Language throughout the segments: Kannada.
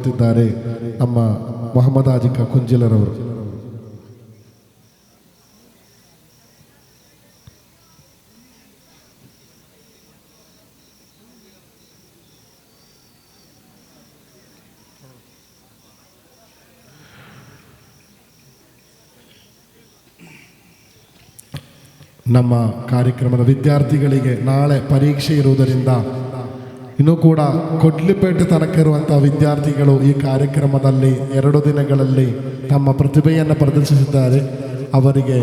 ಮಾಡುತ್ತಿದ್ದಾರೆ ನಮ್ಮ ಮೊಹಮ್ಮದ್ ಆಜಿಕ ಕುಂಜಿಲರವರು. ನಮ್ಮ ಕಾರ್ಯಕ್ರಮದ ವಿದ್ಯಾರ್ಥಿಗಳಿಗೆ ನಾಳೆ ಪರೀಕ್ಷೆ ಇರುವುದರಿಂದ ಇನ್ನೂ ಕೂಡ ಕೊಡ್ಲಿಪೇಟೆ ತನಕ ಇರುವಂಥ ವಿದ್ಯಾರ್ಥಿಗಳು ಈ ಕಾರ್ಯಕ್ರಮದಲ್ಲಿ 2 ದಿನಗಳಲ್ಲಿ ತಮ್ಮ ಪ್ರತಿಭೆಯನ್ನು ಪ್ರದರ್ಶಿಸಿದ್ದಾರೆ. ಅವರಿಗೆ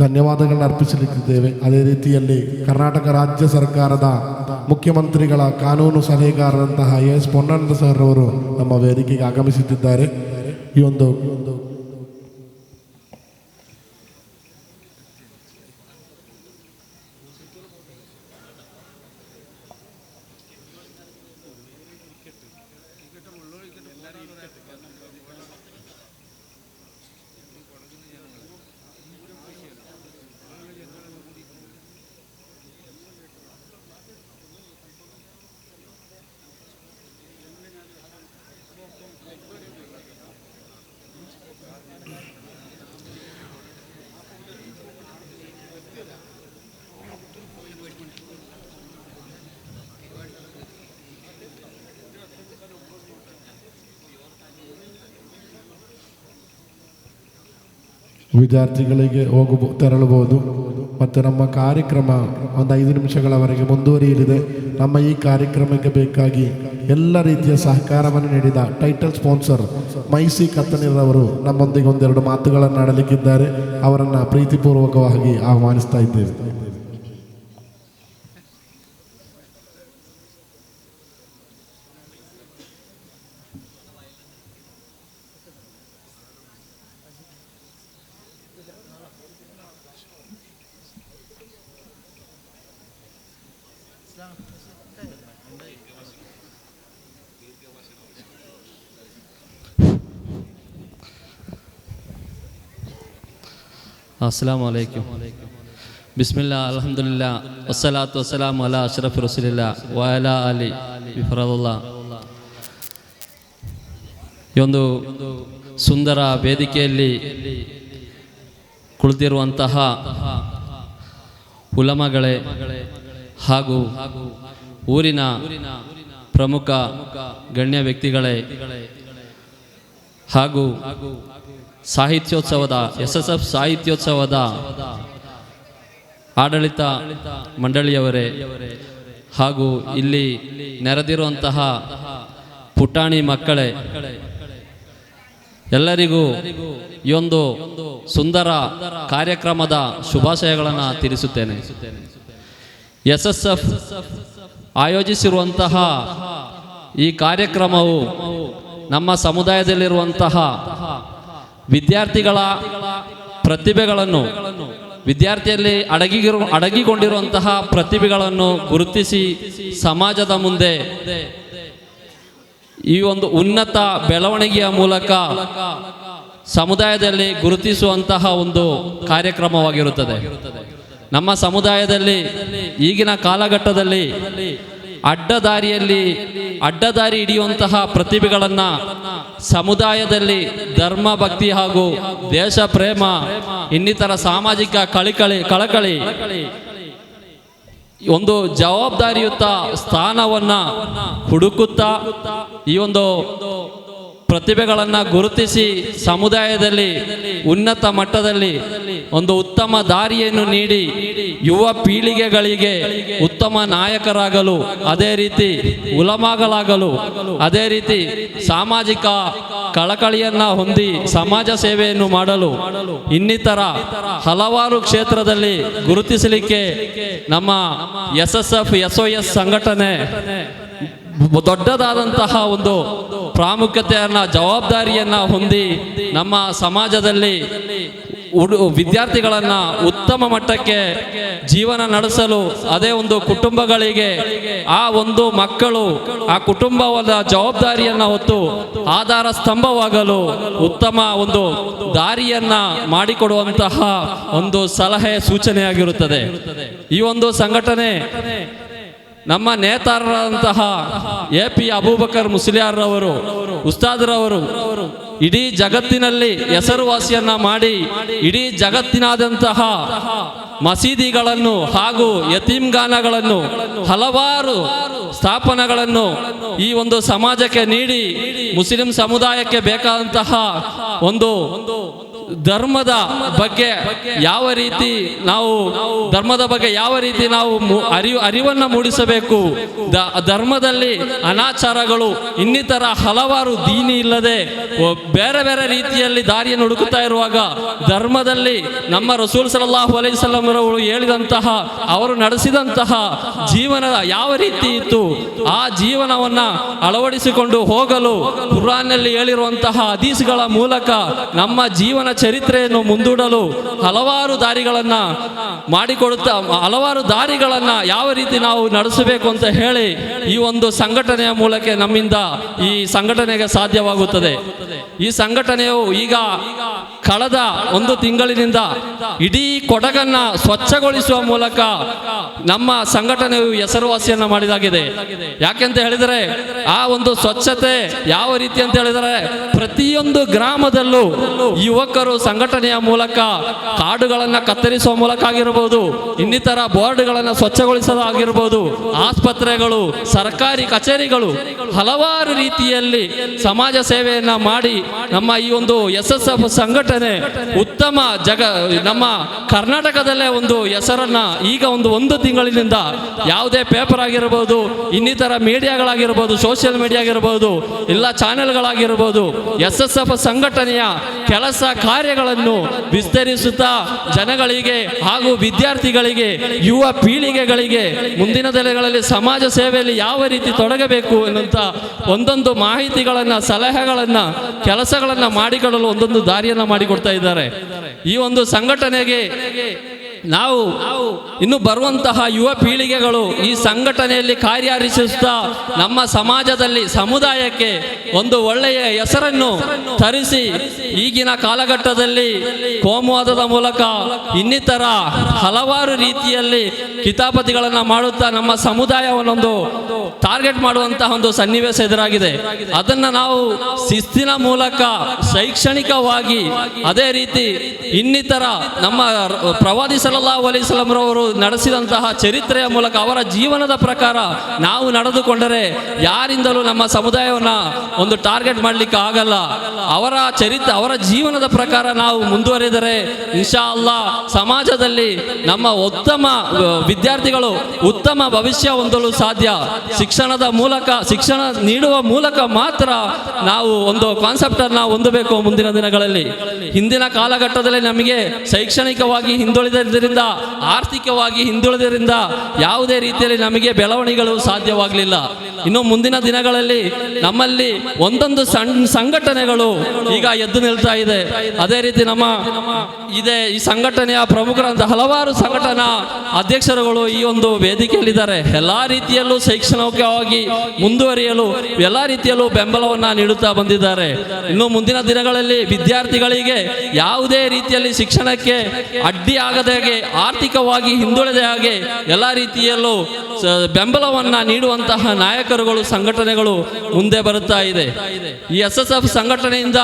ಧನ್ಯವಾದಗಳನ್ನು ಅರ್ಪಿಸಲಿಕ್ಕಿದ್ದೇವೆ. ಅದೇ ರೀತಿಯಲ್ಲಿ ಕರ್ನಾಟಕ ರಾಜ್ಯ ಸರ್ಕಾರದ ಮುಖ್ಯಮಂತ್ರಿಗಳ ಕಾನೂನು ಸಲಹೆಗಾರರಂತಹ ಎಸ್ ಪೊನ್ನಣ್ಣ ಸರ್ ಅವರು ನಮ್ಮ ವೇದಿಕೆಗೆ ಆಗಮಿಸುತ್ತಿದ್ದಾರೆ. ಈ ಒಂದು ವಿದ್ಯಾರ್ಥಿಗಳಿಗೆ ತೆರಳಬಹುದು. ಮತ್ತು ನಮ್ಮ ಕಾರ್ಯಕ್ರಮ ಒಂದು 5 ನಿಮಿಷಗಳವರೆಗೆ ಮುಂದುವರಿಯಲಿದೆ. ನಮ್ಮ ಈ ಕಾರ್ಯಕ್ರಮಕ್ಕೆ ಬೇಕಾಗಿ ಎಲ್ಲ ರೀತಿಯ ಸಹಕಾರವನ್ನು ನೀಡಿದ ಟೈಟಲ್ ಸ್ಪಾನ್ಸರ್ ಮೈಸಿ ಕತ್ತನಿರವರು ನಮ್ಮೊಂದಿಗೆ 1-2 ಮಾತುಗಳನ್ನು ಆಡಲಿಕ್ಕಿದ್ದಾರೆ. ಅವರನ್ನು ಪ್ರೀತಿಪೂರ್ವಕವಾಗಿ ಆಹ್ವಾನಿಸ್ತಾ ಇದ್ದೇವೆ. ಅಸ್ಸಲಾಮು ಅಲೈಕುಂ. ಬಿಸ್ಮಿಲ್ಲಾ ಅಲ್ಹಮ್ದುಲಿಲ್ಲಾ ವಸ್ಸಲಾತು ವಸ್ಸಲಾಮು ಅಲಾ ಅಶ್ರಫಿ ರಸೂಲಿಲ್ಲಾ ವ ಅಲಾ ಅಲಿ ಬಿಫರದುಲ್ಲಾ. ಈ ಒಂದು ಸುಂದರ ವೇದಿಕೆಯಲ್ಲಿ ಕುಳಿತಿರುವಂತಹ ಉಲಮಗಳೇ ಹಾಗೂ ಊರಿನ ಪ್ರಮುಖ ಗಣ್ಯ ವ್ಯಕ್ತಿಗಳೇ ಹಾಗೂ ಸಾಹಿತ್ಯೋತ್ಸವದ SSF ಸಾಹಿತ್ಯೋತ್ಸವದ ಆಡಳಿತ ಮಂಡಳಿಯವರೇ ಹಾಗೂ ಇಲ್ಲಿ ನೆರೆದಿರುವಂತಹ ಪುಟಾಣಿ ಮಕ್ಕಳೇ, ಎಲ್ಲರಿಗೂ ಈ ಒಂದು ಸುಂದರ ಕಾರ್ಯಕ್ರಮದ ಶುಭಾಶಯಗಳನ್ನು ತಿಳಿಸುತ್ತೇನೆ. SSF ಆಯೋಜಿಸಿರುವಂತಹ ಈ ಕಾರ್ಯಕ್ರಮವು ನಮ್ಮ ಸಮುದಾಯದಲ್ಲಿರುವಂತಹ ವಿದ್ಯಾರ್ಥಿಗಳ ಪ್ರತಿಭೆಗಳನ್ನು, ವಿದ್ಯಾರ್ಥಿಯಲ್ಲಿ ಅಡಗಿಕೊಂಡಿರುವಂತಹ ಪ್ರತಿಭೆಗಳನ್ನು ಗುರುತಿಸಿ ಸಮಾಜದ ಮುಂದೆ ಈ ಒಂದು ಉನ್ನತ ಬೆಳವಣಿಗೆಯ ಮೂಲಕ ಸಮುದಾಯದಲ್ಲಿ ಗುರುತಿಸುವಂತಹ ಒಂದು ಕಾರ್ಯಕ್ರಮವಾಗಿರುತ್ತದೆ. ನಮ್ಮ ಸಮುದಾಯದಲ್ಲಿ ಈಗಿನ ಕಾಲಘಟ್ಟದಲ್ಲಿ ಅಡ್ಡದಾರಿ ಹಿಡಿಯುವಂತಹ ಪ್ರತಿಭೆಗಳನ್ನು ಸಮುದಾಯದಲ್ಲಿ ಧರ್ಮ ಭಕ್ತಿ ಹಾಗೂ ದೇಶ ಪ್ರೇಮ ಇನ್ನಿತರ ಸಾಮಾಜಿಕ ಕಳಕಳಿ ಒಂದು ಜವಾಬ್ದಾರಿಯುತ ಸ್ಥಾನವನ್ನ ಹುಡುಕುತ್ತಾ ಈ ಒಂದು ಪ್ರತಿಭೆಗಳನ್ನು ಗುರುತಿಸಿ ಸಮುದಾಯದಲ್ಲಿ ಉನ್ನತ ಮಟ್ಟದಲ್ಲಿ ಒಂದು ಉತ್ತಮ ದಾರಿಯನ್ನು ನೀಡಿ ಯುವ ಪೀಳಿಗೆಗಳಿಗೆ ಉತ್ತಮ ನಾಯಕರಾಗಲು, ಅದೇ ರೀತಿ ಉಲಮಾಗಳಾಗಲು, ಅದೇ ರೀತಿ ಸಾಮಾಜಿಕ ಕಳಕಳಿಯನ್ನ ಹೊಂದಿ ಸಮಾಜ ಸೇವೆಯನ್ನು ಮಾಡಲು ಇನ್ನಿತರ ಹಲವಾರು ಕ್ಷೇತ್ರದಲ್ಲಿ ಗುರುತಿಸಲಿಕ್ಕೆ ನಮ್ಮ SSF SOS ಸಂಘಟನೆ ದೊಡ್ಡದಾದಂತಹ ಒಂದು ಪ್ರಾಮುಖ್ಯತೆಯನ್ನ, ಜವಾಬ್ದಾರಿಯನ್ನ ಹೊಂದಿ ನಮ್ಮ ಸಮಾಜದಲ್ಲಿ ವಿದ್ಯಾರ್ಥಿಗಳನ್ನ ಉತ್ತಮ ಮಟ್ಟಕ್ಕೆ ಜೀವನ ನಡೆಸಲು, ಅದೇ ಒಂದು ಕುಟುಂಬಗಳಿಗೆ ಆ ಒಂದು ಮಕ್ಕಳು ಆ ಕುಟುಂಬದ ಜವಾಬ್ದಾರಿಯನ್ನ ಹೊತ್ತು ಆಧಾರ ಸ್ತಂಭವಾಗಲು ಉತ್ತಮ ಒಂದು ದಾರಿಯನ್ನ ಮಾಡಿಕೊಡುವಂತಹ ಒಂದು ಸಲಹೆ ಸೂಚನೆಯಾಗಿರುತ್ತದೆ. ಈ ಒಂದು ಸಂಘಟನೆ ನಮ್ಮ ನೇತಾರರಾದಂತಹ AP ಅಬೂಬಕರ್ ಮುಸ್ಲಿಯಾರ್ರವರು ಉಸ್ತಾದ್ರವರು ಇಡೀ ಜಗತ್ತಿನಲ್ಲಿ ಹೆಸರುವಾಸಿಯನ್ನ ಮಾಡಿ ಇಡೀ ಜಗತ್ತಿನಾದಂತಹ ಮಸೀದಿಗಳನ್ನು ಹಾಗೂ ಯತೀಮ್ಖಾನಗಳನ್ನು ಹಲವಾರು ಸ್ಥಾಪನೆಗಳನ್ನು ಈ ಒಂದು ಸಮಾಜಕ್ಕೆ ನೀಡಿ ಮುಸ್ಲಿಂ ಸಮುದಾಯಕ್ಕೆ ಬೇಕಾದಂತಹ ಒಂದು ಧರ್ಮದ ಬಗ್ಗೆ ಯಾವ ರೀತಿ ನಾವು ಅರಿವನ್ನು ಮೂಡಿಸಬೇಕು, ಧರ್ಮದಲ್ಲಿ ಅನಾಚಾರಗಳು ಇನ್ನಿತರ ಹಲವಾರು ದೀನಿ ಇಲ್ಲದೆ ಬೇರೆ ಬೇರೆ ರೀತಿಯಲ್ಲಿ ದಾರಿಯನ್ನು ಹುಡುಕುತ್ತಾ ಇರುವಾಗ ಧರ್ಮದಲ್ಲಿ ನಮ್ಮ ರಸೂಲ್ ಸಲ್ಲಲ್ಲಾಹು ಅಲೈಹಿ ವಸಲ್ಲಂ ಅವರು ಹೇಳಿದಂತಹ ಅವರು ನಡೆಸಿದಂತಹ ಜೀವನ ಯಾವ ರೀತಿ ಇತ್ತು ಆ ಜೀವನವನ್ನ ಅಳವಡಿಸಿಕೊಂಡು ಹೋಗಲು ಕುರ್ಆನ್ನಲ್ಲಿ ಹೇಳಿರುವಂತಹ ಹದೀಸ್ಗಳ ಮೂಲಕ ನಮ್ಮ ಜೀವನ ಚರಿತ್ರೆಯನ್ನು ಮುಂದೂಡಲು ಹಲವಾರು ದಾರಿಗಳನ್ನ ಯಾವ ರೀತಿ ನಾವು ನಡೆಸಬೇಕು ಅಂತ ಹೇಳಿ ಈ ಒಂದು ಸಂಘಟನೆಯ ಮೂಲಕ ನಮ್ಮಿಂದ ಈ ಸಂಘಟನೆಗೆ ಸಾಧ್ಯವಾಗುತ್ತದೆ. ಈ ಸಂಘಟನೆಯು ಈಗ ಕಳೆದ ಒಂದು ತಿಂಗಳಿನಿಂದ ಇಡೀ ಕೊಡಗನ್ನ ಸ್ವಚ್ಛಗೊಳಿಸುವ ಮೂಲಕ ನಮ್ಮ ಸಂಘಟನೆಯು ಹೆಸರುವಾಸಿಯನ್ನ ಮಾಡಿದಾಗಿದೆ. ಯಾಕೆಂತ ಹೇಳಿದರೆ ಆ ಒಂದು ಸ್ವಚ್ಛತೆ ಯಾವ ರೀತಿ ಅಂತ ಹೇಳಿದರೆ ಪ್ರತಿಯೊಂದು ಗ್ರಾಮದಲ್ಲೂ ಯುವಕರು ಸಂಘಟನೆಯ ಮೂಲಕ ಕಾಡುಗಳನ್ನು ಕತ್ತರಿಸುವ ಮೂಲಕ ಆಗಿರಬಹುದು, ಇನ್ನಿತರ ಬೋರ್ಡ್ಗಳನ್ನು ಸ್ವಚ್ಛಗೊಳಿಸೋದಾಗಿರ್ಬೋದು, ಆಸ್ಪತ್ರೆಗಳು, ಸರ್ಕಾರಿ ಕಚೇರಿಗಳು ಹಲವಾರು ರೀತಿಯಲ್ಲಿ ಸಮಾಜ ಸೇವೆಯನ್ನ ಮಾಡಿ ನಮ್ಮ ಈ ಒಂದು SSF ಸಂಘಟನೆ ಉತ್ತಮ ನಮ್ಮ ಕರ್ನಾಟಕದಲ್ಲೇ ಒಂದು ಹೆಸರನ್ನ ಈಗ ಒಂದು ತಿಂಗಳಿನಿಂದ ಯಾವುದೇ ಪೇಪರ್ ಆಗಿರಬಹುದು, ಇನ್ನಿತರ ಮೀಡಿಯಾಗಳಾಗಿರ್ಬೋದು, ಸೋಷಿಯಲ್ ಮೀಡಿಯಾ ಆಗಿರ್ಬೋದು, ಎಲ್ಲ ಚಾನೆಲ್ಗಳಾಗಿರ್ಬೋದು, SSF ಸಂಘಟನೆಯ ಕೆಲಸ ಕಾರ್ಯಗಳನ್ನು ವಿಸ್ತರಿಸುತ್ತಾ ಜನಗಳಿಗೆ ಹಾಗೂ ವಿದ್ಯಾರ್ಥಿಗಳಿಗೆ, ಯುವ ಪೀಳಿಗೆಗಳಿಗೆ ಮುಂದಿನ ದಿನಗಳಲ್ಲಿ ಸಮಾಜ ಸೇವೆಯಲ್ಲಿ ಯಾವ ರೀತಿ ತೊಡಗಬೇಕು ಎನ್ನುವಂತ ಒಂದೊಂದು ಮಾಹಿತಿಗಳನ್ನ, ಸಲಹೆಗಳನ್ನ, ಕೆಲಸಗಳನ್ನ ಮಾಡಿಕೊಳ್ಳಲು ಒಂದೊಂದು ದಾರಿಯನ್ನ ಮಾಡಿಕೊಡ್ತಾ ಇದ್ದಾರೆ. ಈ ಒಂದು ಸಂಘಟನೆಗೆ ನಾವು ಇನ್ನು ಬರುವಂತಹ ಯುವ ಪೀಳಿಗೆಗಳು ಈ ಸಂಘಟನೆಯಲ್ಲಿ ಕಾರ್ಯನಿರ್ವಹಿಸುತ್ತಾ ನಮ್ಮ ಸಮಾಜದಲ್ಲಿ ಸಮುದಾಯಕ್ಕೆ ಒಂದು ಒಳ್ಳೆಯ ಹೆಸರನ್ನು ತರಿಸಿ ಈಗಿನ ಕಾಲಘಟ್ಟದಲ್ಲಿ ಕೋಮುವಾದದ ಮೂಲಕ ಇನ್ನಿತರ ಹಲವಾರು ರೀತಿಯಲ್ಲಿ ಕಿತಾಪತಿಗಳನ್ನು ಮಾಡುತ್ತಾ ನಮ್ಮ ಸಮುದಾಯವನ್ನೊಂದು ಟಾರ್ಗೆಟ್ ಮಾಡುವಂತಹ ಒಂದು ಸನ್ನಿವೇಶ ಎದುರಾಗಿದೆ. ಅದನ್ನು ನಾವು ಶಿಸ್ತಿನ ಮೂಲಕ ಶೈಕ್ಷಣಿಕವಾಗಿ, ಅದೇ ರೀತಿ ಇನ್ನಿತರ ನಮ್ಮ ಪ್ರವಾದಿ ಸಲ್ಲಲ್ಲಾಹು ಅಲೈಹಿ ವಸಲ್ಲಂ ರವರು ನಡೆಸಿದಂತಹ ಚರಿತ್ರೆಯ ಮೂಲಕ ಅವರ ಜೀವನದ ಪ್ರಕಾರ ನಾವು ನಡೆದುಕೊಂಡರೆ ಯಾರಿಂದಲೂ ನಮ್ಮ ಸಮುದಾಯವನ್ನ ಒಂದು ಟಾರ್ಗೆಟ್ ಮಾಡಲಿಕ್ಕೆ ಆಗಲ್ಲ. ಅವರ ಜೀವನದ ಪ್ರಕಾರ ನಾವು ಮುಂದುವರಿದರೆ ಇನ್ಶಾ ಅಲ್ಲಾ ಸಮಾಜದಲ್ಲಿ ನಮ್ಮ ಉತ್ತಮ ವಿದ್ಯಾರ್ಥಿಗಳು ಉತ್ತಮ ಭವಿಷ್ಯ ಹೊಂದಲು ಸಾಧ್ಯ. ಶಿಕ್ಷಣ ನೀಡುವ ಮೂಲಕ ಮಾತ್ರ ನಾವು ಒಂದು ಕಾನ್ಸೆಪ್ಟ್ ಅನ್ನು ಹೊಂದಬೇಕು ಮುಂದಿನ ದಿನಗಳಲ್ಲಿ. ಹಿಂದಿನ ಕಾಲಘಟ್ಟದಲ್ಲಿ ನಮಗೆ ಶೈಕ್ಷಣಿಕವಾಗಿ ಹಿಂದುಳಿದರಿಂದ, ಆರ್ಥಿಕವಾಗಿ ಹಿಂದುಳಿದರಿಂದ ಯಾವುದೇ ರೀತಿಯಲ್ಲಿ ನಮಗೆ ಬೆಳವಣಿಗೆಗಳು ಸಾಧ್ಯವಾಗಲಿಲ್ಲ. ಇನ್ನು ಮುಂದಿನ ದಿನಗಳಲ್ಲಿ ನಮ್ಮಲ್ಲಿ ಒಂದೊಂದು ಸಂಘಟನೆಗಳು ಈಗ ಎದ್ದು ನಿಲ್ತಾ ಇದೆ. ಅದೇ ರೀತಿ ಈ ಸಂಘಟನೆಯ ಪ್ರಮುಖರಂತ ಹಲವಾರು ಸಂಘಟನಾ ಅಧ್ಯಕ್ಷರುಗಳು ಈ ಒಂದು ವೇದಿಕೆಯಲ್ಲಿದ್ದಾರೆ. ಎಲ್ಲಾ ರೀತಿಯಲ್ಲೂ ಶೈಕ್ಷಣಿಕವಾಗಿ ಮುಂದುವರಿಯಲು ಎಲ್ಲ ರೀತಿಯಲ್ಲೂ ಬೆಂಬಲವನ್ನ ನೀಡುತ್ತಾ ಬಂದಿದ್ದಾರೆ. ಇನ್ನು ಮುಂದಿನ ದಿನಗಳಲ್ಲಿ ವಿದ್ಯಾರ್ಥಿಗಳಿಗೆ ಯಾವುದೇ ರೀತಿಯಲ್ಲಿ ಶಿಕ್ಷಣಕ್ಕೆ ಅಡ್ಡಿ ಆಗದ ಹಾಗೆ, ಆರ್ಥಿಕವಾಗಿ ಹಿಂದುಳಿದ ಹಾಗೆ ಎಲ್ಲ ರೀತಿಯಲ್ಲೂ ಬೆಂಬಲವನ್ನ ನೀಡುವಂತಹ ನಾಯಕರುಗಳು, ಸಂಘಟನೆಗಳು ಮುಂದೆ ಬರುತ್ತಾ ಇದೆ. ಈ SSF ಸಂಘಟನೆಯಿಂದ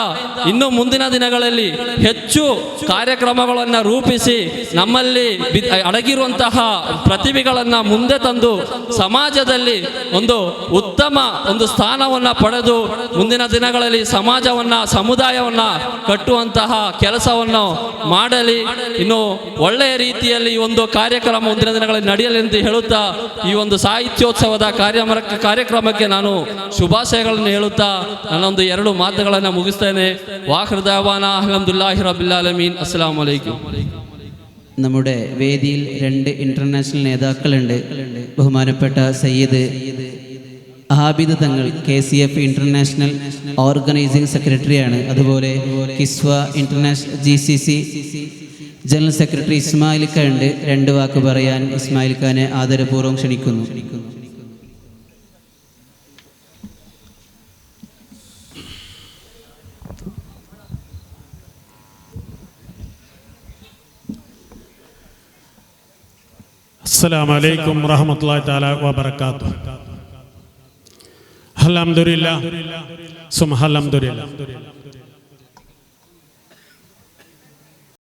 ಇನ್ನು ಮುಂದಿನ ದಿನಗಳಲ್ಲಿ ಹೆಚ್ಚು ಕಾರ್ಯಕ್ರಮಗಳನ್ನು ರೂಪಿಸಿ ನಮ್ಮಲ್ಲಿ ಅಡಗಿರುವಂತಹ ಪ್ರತಿಭೆಗಳನ್ನು ಮುಂದೆ ತಂದು ಸಮಾಜದಲ್ಲಿ ಒಂದು ಉತ್ತಮ ಒಂದು ಸ್ಥಾನವನ್ನು ಪಡೆದು ಮುಂದಿನ ದಿನಗಳಲ್ಲಿ ಸಮುದಾಯವನ್ನ ಕಟ್ಟುವಂತಹ ಕೆಲಸವನ್ನು ಮಾಡಲಿ. ಇನ್ನು ಒಳ್ಳೆಯ ರೀತಿಯಲ್ಲಿ ಈ ಒಂದು ಕಾರ್ಯಕ್ರಮ ಮುಂದಿನ ದಿನಗಳಲ್ಲಿ ನಡೆಯಲಿ ಎಂದು ಹೇಳುತ್ತಾ ಈ ಒಂದು ಸಾಹಿತ್ಯೋತ್ಸವದ ಕಾರ್ಯಕ್ರಮಕ್ಕೆ ನಾನು ಶುಭಾಶಯಗಳನ್ನು ಹೇಳುತ್ತಾ ನಾನೊಂದು 2 ಮಾತುಗಳನ್ನು ಮುಗಿಸ್ತೇನೆ. വാഖിർ ദഅവാന അൽഹംദുലില്ലാഹി റബ്ബിൽ ആലമീൻ. അസ്സലാമു അലൈക്കും. നമ്മുടെ വേദിയിൽ 2 ഇന്റർനാഷണൽ നേതാക്കളുണ്ട്. ബഹുമാനപ്പെട്ട സയ്യിദ് ആബിദ് തങ്ങൾ KCF ഇന്റർനാഷണൽ ഓർഗനൈസിംഗ് സെക്രട്ടറിയാണ്. അതുപോലെ കിസ്വ ഇന്റർനാഷണൽ GCC ജനറൽ സെക്രട്ടറി ഇസ്മായിൽ ഖാൻ ഉണ്ട്. 2 വാക്ക് പറയാൻ ഇസ്മായിൽ ഖാനെ ആദരപൂർവ്വം ക്ഷണിക്കുന്നു. السلام عليكم ورحمة الله تعالى وبركاته. الحمد لله ثم الحمد لله.